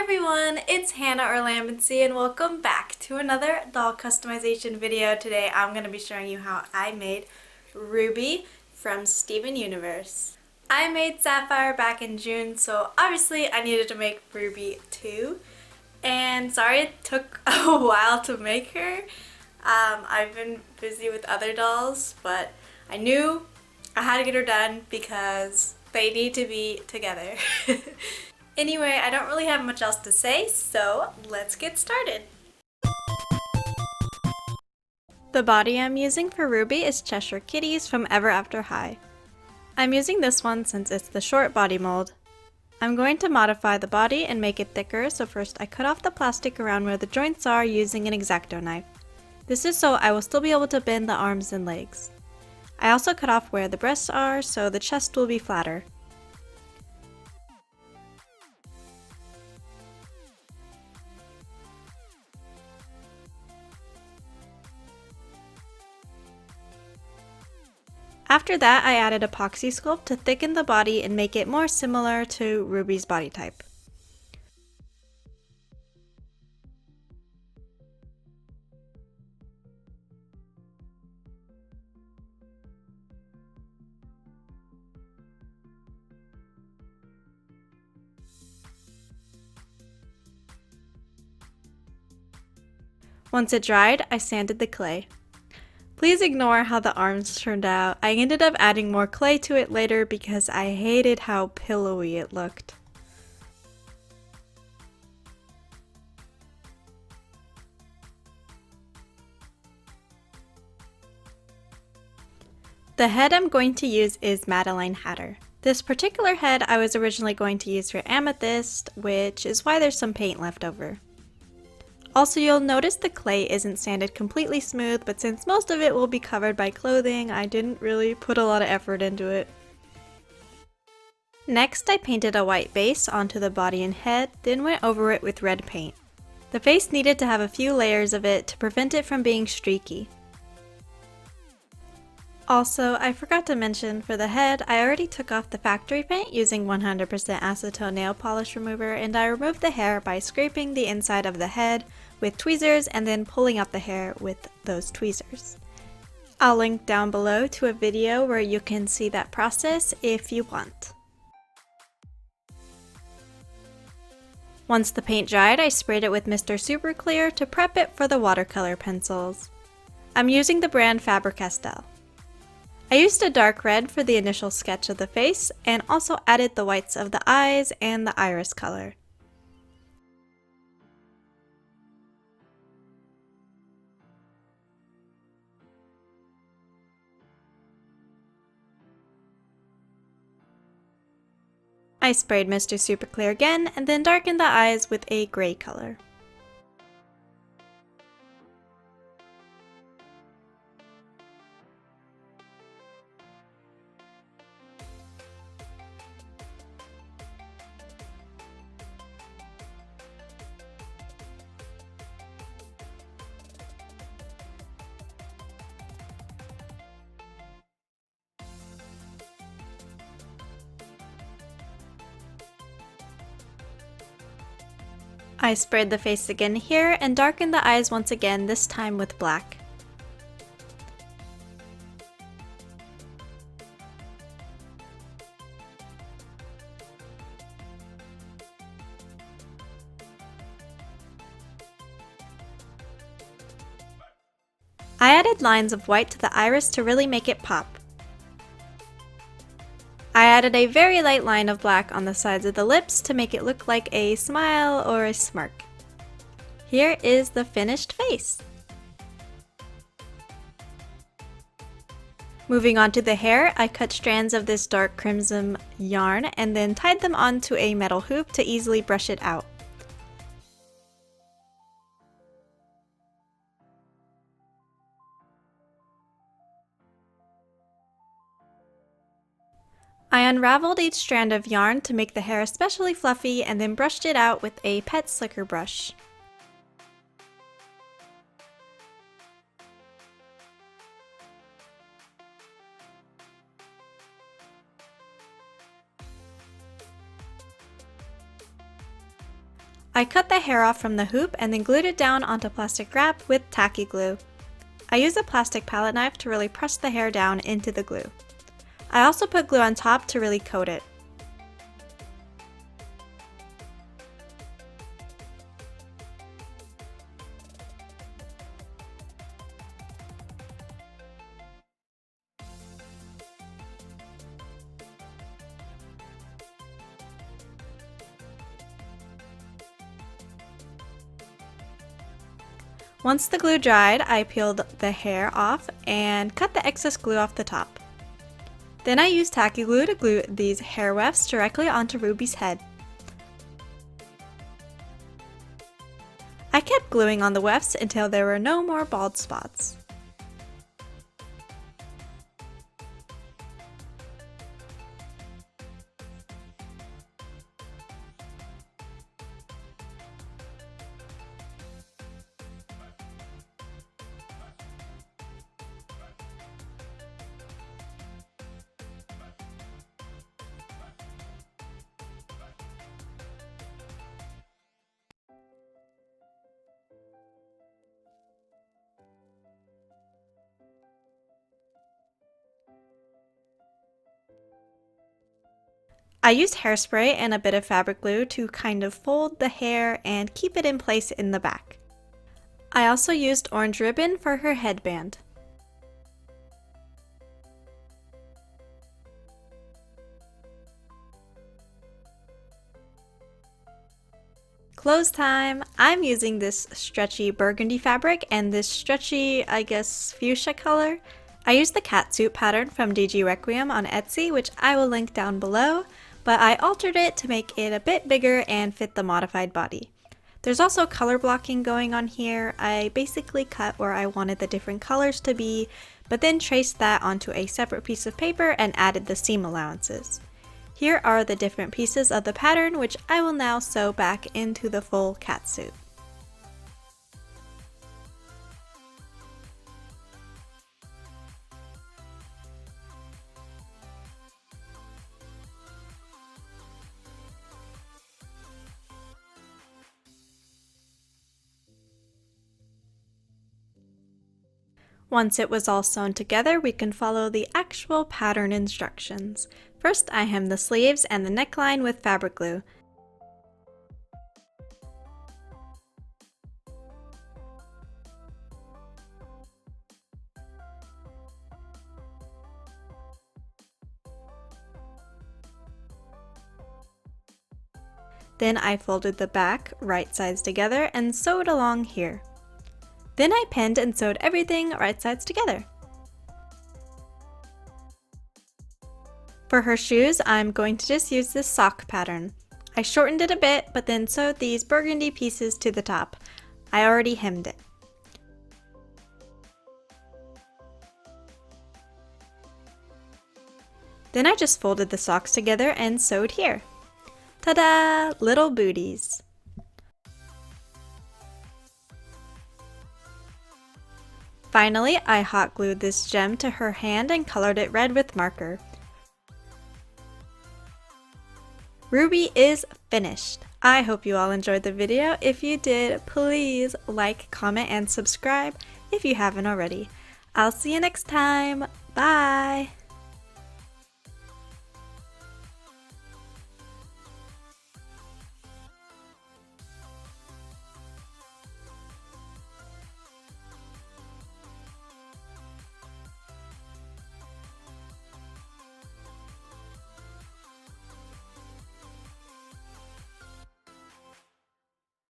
everyone, it's Hannah or Lambency and welcome back to another doll customization video. Today I'm going to be showing you how I made Ruby from Steven Universe. I made Sapphire back in June, so obviously I needed to make Ruby too. And sorry it took a while to make her. I've been busy with other dolls, but I knew I had to get her done because they need to be together. Anyway, I don't really have much else to say, so let's get started. The body I'm using for Ruby is Cheshire Kitties from Ever After High. I'm using this one since it's the short body mold. I'm going to modify the body and make it thicker, so first I cut off the plastic around where the joints are using an X-Acto knife. This is so I will still be able to bend the arms and legs. I also cut off where the breasts are so the chest will be flatter. After that, I added Apoxie Sculpt to thicken the body and make it more similar to Ruby's body type. Once it dried, I sanded the clay. Please ignore how the arms turned out. I ended up adding more clay to it later because I hated how pillowy it looked. The head I'm going to use is Madeline Hatter. This particular head I was originally going to use for Amethyst, which is why there's some paint left over. Also, you'll notice the clay isn't sanded completely smooth, but since most of it will be covered by clothing, I didn't really put a lot of effort into it. Next, I painted a white base onto the body and head, then went over it with red paint. The face needed to have a few layers of it to prevent it from being streaky. Also, I forgot to mention, for the head, I already took off the factory paint using 100% acetone nail polish remover, and I removed the hair by scraping the inside of the head with tweezers and then pulling out the hair with those tweezers. I'll link down below to a video where you can see that process if you want. Once the paint dried, I sprayed it with Mr. Super Clear to prep it for the watercolor pencils. I'm using the brand Faber-Castell. I used a dark red for the initial sketch of the face and also added the whites of the eyes and the iris color. I sprayed Mr. Super Clear again and then darkened the eyes with a gray color. I sprayed the face again here and darkened the eyes once again, this time with black. I added lines of white to the iris to really make it pop. I added a very light line of black on the sides of the lips to make it look like a smile or a smirk. Here is the finished face. Moving on to the hair, I cut strands of this dark crimson yarn and then tied them onto a metal hoop to easily brush it out. I unraveled each strand of yarn to make the hair especially fluffy and then brushed it out with a pet slicker brush. I cut the hair off from the hoop and then glued it down onto plastic wrap with tacky glue. I used a plastic palette knife to really press the hair down into the glue. I also put glue on top to really coat it. Once the glue dried, I peeled the hair off and cut the excess glue off the top. Then I used tacky glue to glue these hair wefts directly onto Ruby's head. I kept gluing on the wefts until there were no more bald spots. I used hairspray and a bit of fabric glue to kind of fold the hair and keep it in place in the back. I also used orange ribbon for her headband. Clothes time! I'm using this stretchy burgundy fabric and this stretchy, I guess, fuchsia color. I used the catsuit pattern from DG Requiem on Etsy, which I will link down below, but I altered it to make it a bit bigger and fit the modified body. There's also color blocking going on here. I basically cut where I wanted the different colors to be, but then traced that onto a separate piece of paper and added the seam allowances. Here are the different pieces of the pattern, which I will now sew back into the full catsuit. Once it was all sewn together, we can follow the actual pattern instructions. First, I hem the sleeves and the neckline with fabric glue. Then I folded the back right sides together and sewed along here. Then I pinned and sewed everything right sides together. For her shoes, I'm going to just use this sock pattern. I shortened it a bit, but then sewed these burgundy pieces to the top. I already hemmed it. Then I just folded the socks together and sewed here. Ta-da! Little booties. Finally, I hot glued this gem to her hand and colored it red with marker. Ruby is finished. I hope you all enjoyed the video. If you did, please like, comment, and subscribe if you haven't already. I'll see you next time. Bye!